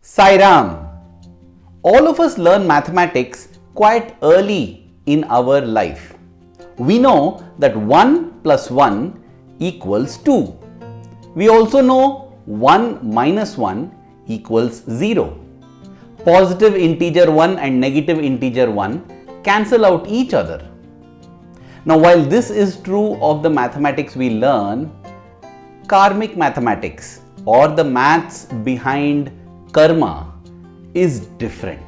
Sai Ram. All of us learn mathematics quite early in our life. We know that 1 plus 1 equals 2. We also know 1 minus 1 equals 0. Positive integer 1 and negative integer 1 cancel out each other. Now, while this is true of the mathematics we learn, karmic mathematics or the maths behind karma is different.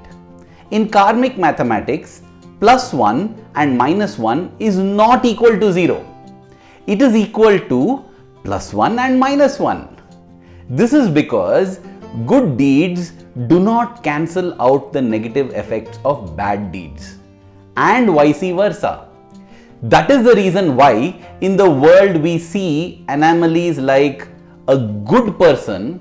In karmic mathematics, plus 1 and minus 1 is not equal to 0. It is equal to plus 1 and minus 1. This is because good deeds do not cancel out the negative effects of bad deeds, and vice versa. That is the reason why in the world we see anomalies like a good person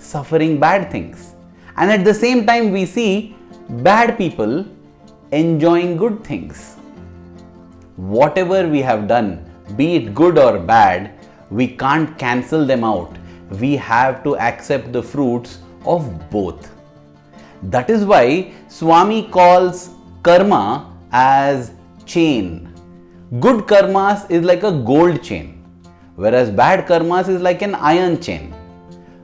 suffering bad things, and at the same time we see bad people enjoying good things. Whatever we have done, be it good or bad, we can't cancel them out. We have to accept the fruits of both. That is why Swami calls karma as chain. Good karmas is like a gold chain, whereas bad karmas is like an iron chain.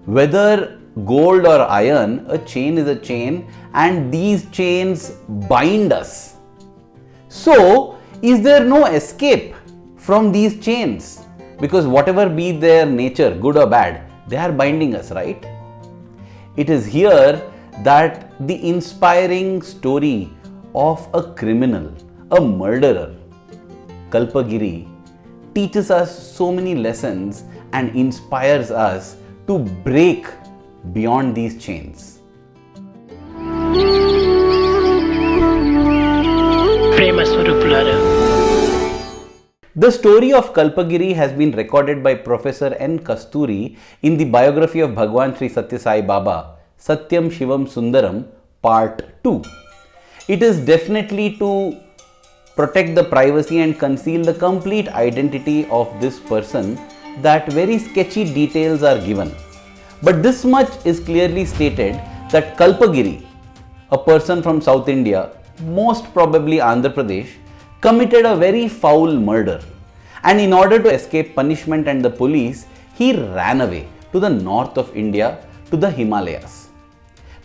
Whether gold or iron, a chain is a chain, and these chains bind us. So, is there no escape from these chains? Because whatever be their nature, good or bad, they are binding us, right? It is here that the inspiring story of a criminal, a murderer, Kalpagiri, teaches us so many lessons and inspires us to break beyond these chains. The story of Kalpagiri has been recorded by Professor N. Kasturi in the biography of Bhagawan Sri Sathya Sai Baba, Satyam Shivam Sundaram, Part 2. It is definitely to protect the privacy and conceal the complete identity of this person that very sketchy details are given. But this much is clearly stated that Kalpagiri, a person from South India, most probably Andhra Pradesh, committed a very foul murder, and in order to escape punishment and the police, he ran away to the north of India to the Himalayas.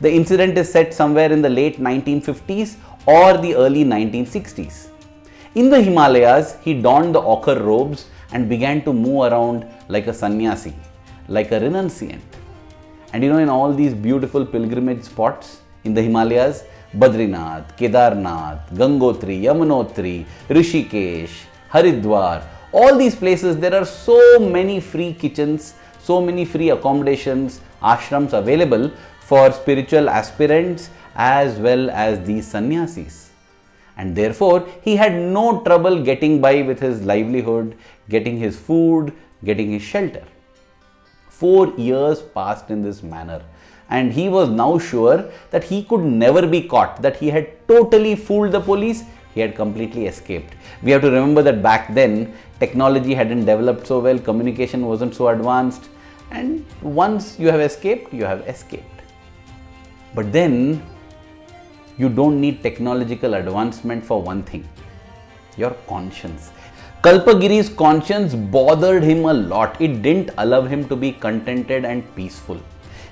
The incident is set somewhere in the late 1950s or the early 1960s. In the Himalayas, he donned the ochre robes and began to move around like a sannyasi, like a renunciant. And in all these beautiful pilgrimage spots in the Himalayas, Badrinath, Kedarnath, Gangotri, Yamunotri, Rishikesh, Haridwar, all these places, there are so many free kitchens, so many free accommodations, ashrams available for spiritual aspirants as well as these sannyasis. And therefore, he had no trouble getting by with his livelihood, getting his food, getting his shelter. 4 years passed in this manner, and he was now sure that he could never be caught, that he had totally fooled the police, he had completely escaped. We have to remember that back then, technology hadn't developed so well, communication wasn't so advanced, and once you have escaped, you have escaped. But then, you don't need technological advancement for one thing, your conscience. Kalpagiri's conscience bothered him a lot. It didn't allow him to be contented and peaceful.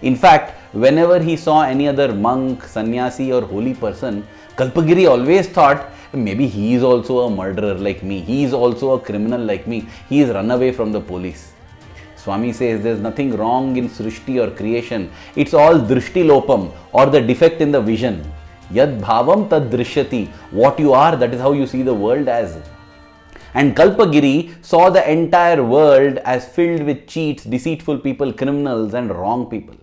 In fact, whenever he saw any other monk, sannyasi or holy person, Kalpagiri always thought, maybe he is also a murderer like me, he is also a criminal like me, he is run away from the police. Swami says there is nothing wrong in Srishti or creation, it's all drishti lopam or the defect in the vision. Yad bhavam tad drishyati, what you are, that is how you see the world as. And Kalpagiri saw the entire world as filled with cheats, deceitful people, criminals and wrong people,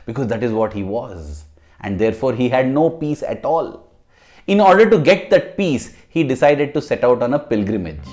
because that is what he was, and therefore he had no peace at all. In order to get that peace, he decided to set out on a pilgrimage.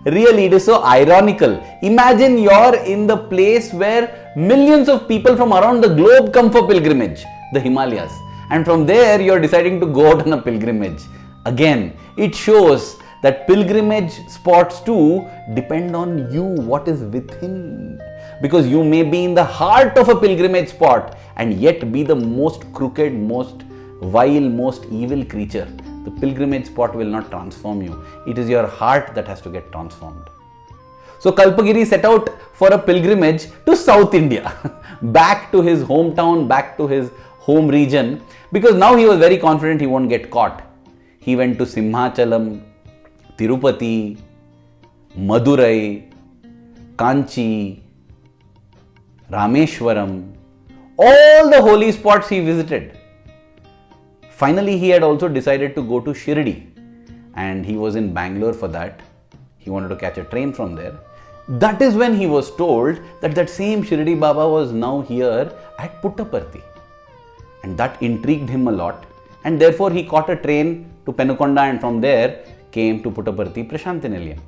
Really, it is so ironical. Imagine you're in the place where millions of people from around the globe come for pilgrimage, the Himalayas, and from there you're deciding to go out on a pilgrimage. Again, it shows that pilgrimage spots too depend on you, what is within. because you may be in the heart of a pilgrimage spot and yet be the most crooked, most vile, most evil creature. The pilgrimage spot will not transform you. It is your heart that has to get transformed. So Kalpagiri set out for a pilgrimage to South India, back to his hometown, back to his home region, because now he was very confident he won't get caught. He went to Simhachalam, Tirupati, Madurai, Kanchi, Rameshwaram, all the holy spots he visited. Finally, he had also decided to go to Shirdi, and he was in Bangalore for that. He wanted to catch a train from there. That is when he was told that that same Shirdi Baba was now here at Puttaparthi. And that intrigued him a lot, and therefore he caught a train to Penukonda and from there came to Puttaparthi Prashanti Nilayam.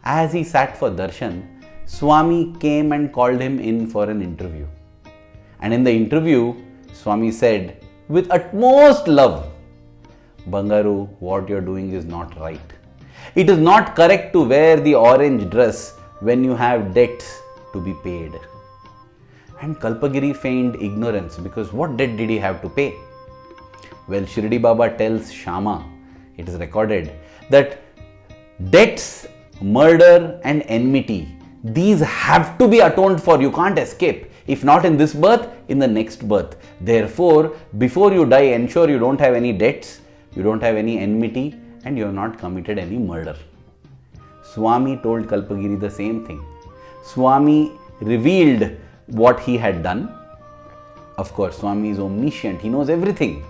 As he sat for darshan, Swami came and called him in for an interview. And in the interview, Swami said with utmost love, "Bangaru, what you are doing is not right. It is not correct to wear the orange dress when you have debts to be paid." And Kalpagiri feigned ignorance, because what debt did he have to pay? Well, Shirdi Baba tells Shama, it is recorded, that debts, murder and enmity, these have to be atoned for. You can't escape. If not in this birth, in the next birth. Therefore, before you die, ensure you don't have any debts, you don't have any enmity, and you have not committed any murder. Swami told Kalpagiri the same thing. Swami revealed what he had done. Of course, Swami is omniscient, he knows everything.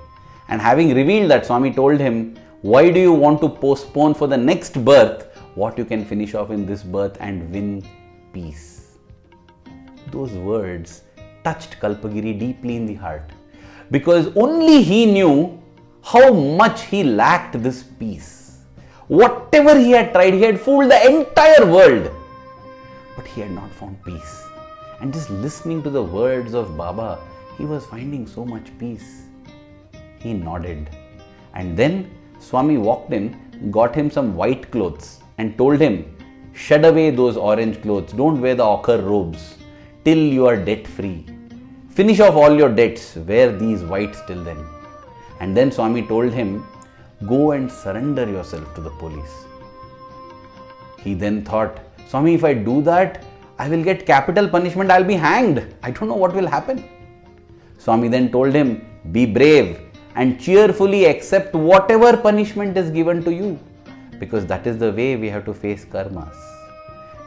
And having revealed that, Swami told him, why do you want to postpone for the next birth what you can finish off in this birth and win peace? Those words touched Kalpagiri deeply in the heart, because only he knew how much he lacked this peace. Whatever he had tried, he had fooled the entire world, but he had not found peace. And just listening to the words of Baba, he was finding so much peace. He nodded, and then Swami walked in, got him some white clothes and told him, shed away those orange clothes, don't wear the ochre robes till you are debt free. Finish off all your debts, wear these whites till then. And then Swami told him, go and surrender yourself to the police. He then thought, Swami, if I do that, I will get capital punishment, I'll be hanged. I don't know what will happen. Swami then told him, be brave and cheerfully accept whatever punishment is given to you, because that is the way we have to face karmas.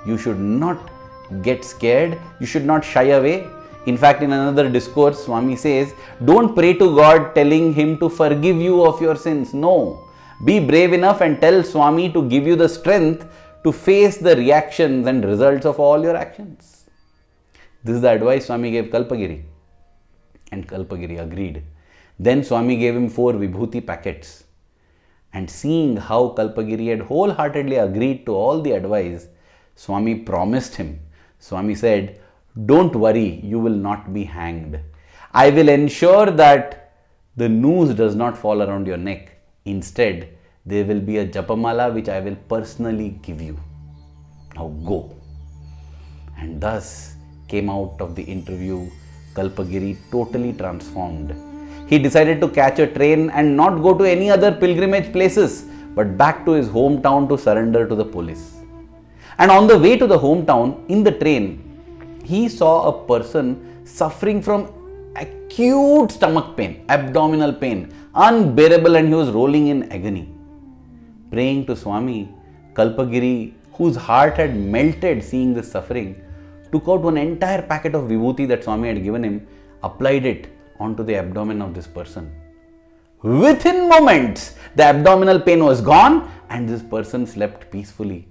You should not get scared, you should not shy away. In fact, in another discourse, Swami says, don't pray to God telling Him to forgive you of your sins. No. Be brave enough and tell Swami to give you the strength to face the reactions and results of all your actions. This is the advice Swami gave Kalpagiri. And Kalpagiri agreed. Then Swami gave him 4 Vibhuti packets. And seeing how Kalpagiri had wholeheartedly agreed to all the advice, Swami promised him. Swami said, don't worry, you will not be hanged. I will ensure that the noose does not fall around your neck. Instead, there will be a japamala which I will personally give you. Now go. And thus came out of the interview Kalpagiri totally transformed. He decided to catch a train and not go to any other pilgrimage places, but back to his hometown to surrender to the police. And on the way to the hometown, in the train, he saw a person suffering from acute stomach pain, abdominal pain, unbearable, and he was rolling in agony. Praying to Swami, Kalpagiri, whose heart had melted seeing this suffering, took out one entire packet of vibhuti that Swami had given him, applied it onto the abdomen of this person. Within moments, the abdominal pain was gone and this person slept peacefully.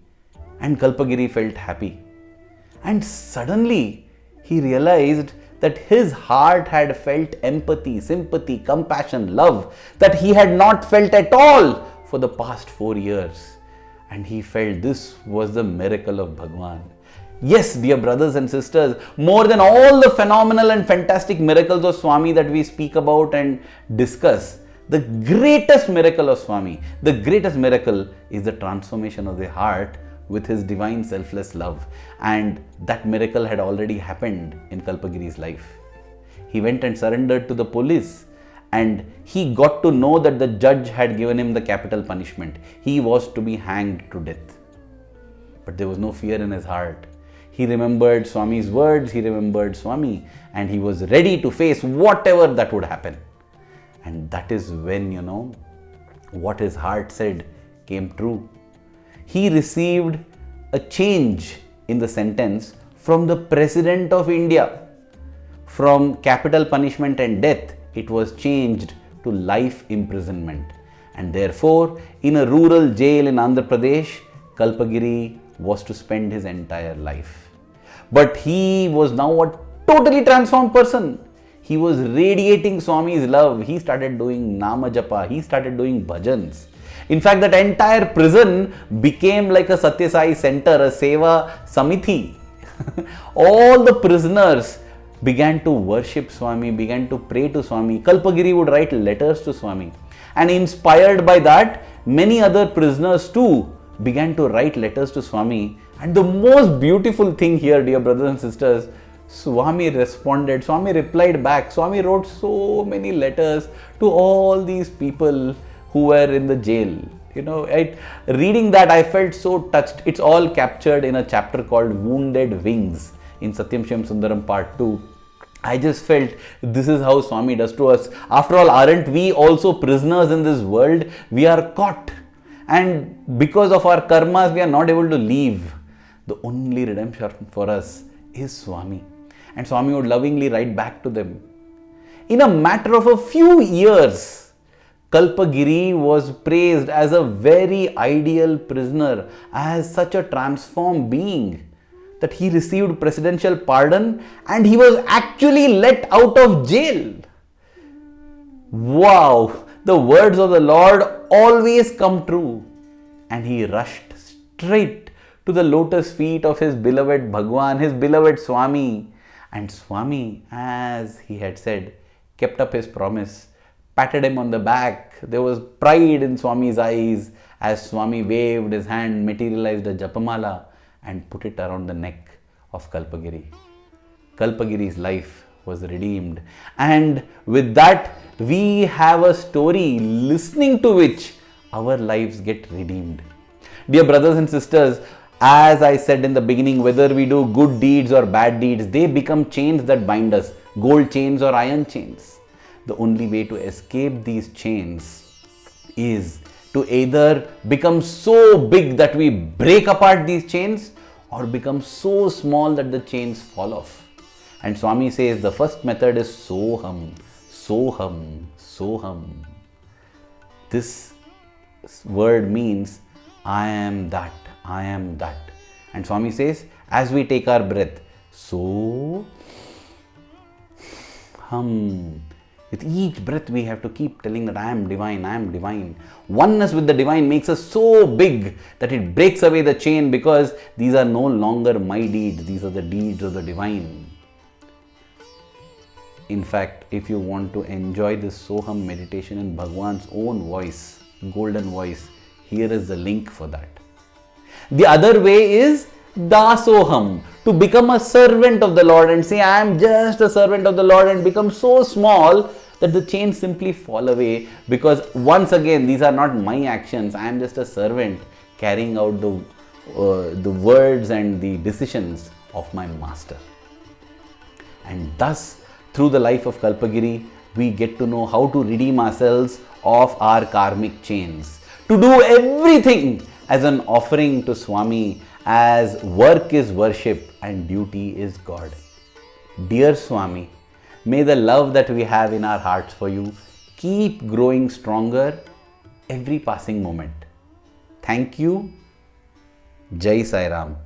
And Kalpagiri felt happy. And suddenly, he realized that his heart had felt empathy, sympathy, compassion, love that he had not felt at all for the past 4 years. And he felt this was the miracle of Bhagawan. Yes, dear brothers and sisters, more than all the phenomenal and fantastic miracles of Swami that we speak about and discuss, the greatest miracle of Swami, the greatest miracle is the transformation of the heart with his divine selfless love, and that miracle had already happened in Kalpagiri's life. He went and surrendered to the police, and he got to know that the judge had given him the capital punishment. He was to be hanged to death. But there was no fear in his heart. He remembered Swami's words, he remembered Swami, and he was ready to face whatever that would happen. And that is when, what his heart said came true. He received a change in the sentence from the President of India. From capital punishment and death, it was changed to life imprisonment. And therefore, in a rural jail in Andhra Pradesh, Kalpagiri was to spend his entire life. But he was now a totally transformed person. He was radiating Swami's love. He started doing Nama Japa. He started doing bhajans. In fact, that entire prison became like a Sathya Sai center, a Seva Samiti. All the prisoners began to worship Swami, began to pray to Swami. Kalpagiri would write letters to Swami. And inspired by that, many other prisoners too began to write letters to Swami. And the most beautiful thing here, dear brothers and sisters, Swami responded, Swami replied back. Swami wrote so many letters to all these people who were in the jail. Reading that, I felt so touched. It's all captured in a chapter called Wounded Wings in Satyam Shivam Sundaram Part 2. I just felt this is how Swami does to us. After all, aren't we also prisoners in this world? We are caught. And because of our karmas, we are not able to leave. The only redemption for us is Swami. And Swami would lovingly write back to them. In a matter of a few years, Kalpagiri was praised as a very ideal prisoner, as such a transformed being, that he received presidential pardon and he was actually let out of jail. Wow! The words of the Lord always come true. And he rushed straight to the lotus feet of his beloved Bhagawan, his beloved Swami. And Swami, as he had said, kept up his promise, patted him on the back. There was pride in Swami's eyes as Swami waved his hand, materialized a japamala and put it around the neck of Kalpagiri. Kalpagiri's life was redeemed. And with that, we have a story listening to which our lives get redeemed. Dear brothers and sisters, as I said in the beginning, whether we do good deeds or bad deeds, they become chains that bind us, gold chains or iron chains. The only way to escape these chains is to either become so big that we break apart these chains, or become so small that the chains fall off. And Swami says the first method is Soham, Soham, Soham. This word means I am that, I am that. And Swami says, as we take our breath, so hum. With each breath we have to keep telling that I am divine, I am divine. Oneness with the divine makes us so big that it breaks away the chain, because these are no longer my deeds, these are the deeds of the divine. In fact, if you want to enjoy this Soham meditation in Bhagawan's own voice, golden voice, here is the link for that. The other way is Dasoham, to become a servant of the Lord and say, I am just a servant of the Lord, and become so small that the chains simply fall away, because once again, these are not my actions. I am just a servant carrying out the words and the decisions of my master. And thus, through the life of Kalpagiri, we get to know how to redeem ourselves of our karmic chains, to do everything as an offering to Swami, as work is worship and duty is God. Dear Swami, may the love that we have in our hearts for you keep growing stronger every passing moment. Thank you. Jai Sai Ram.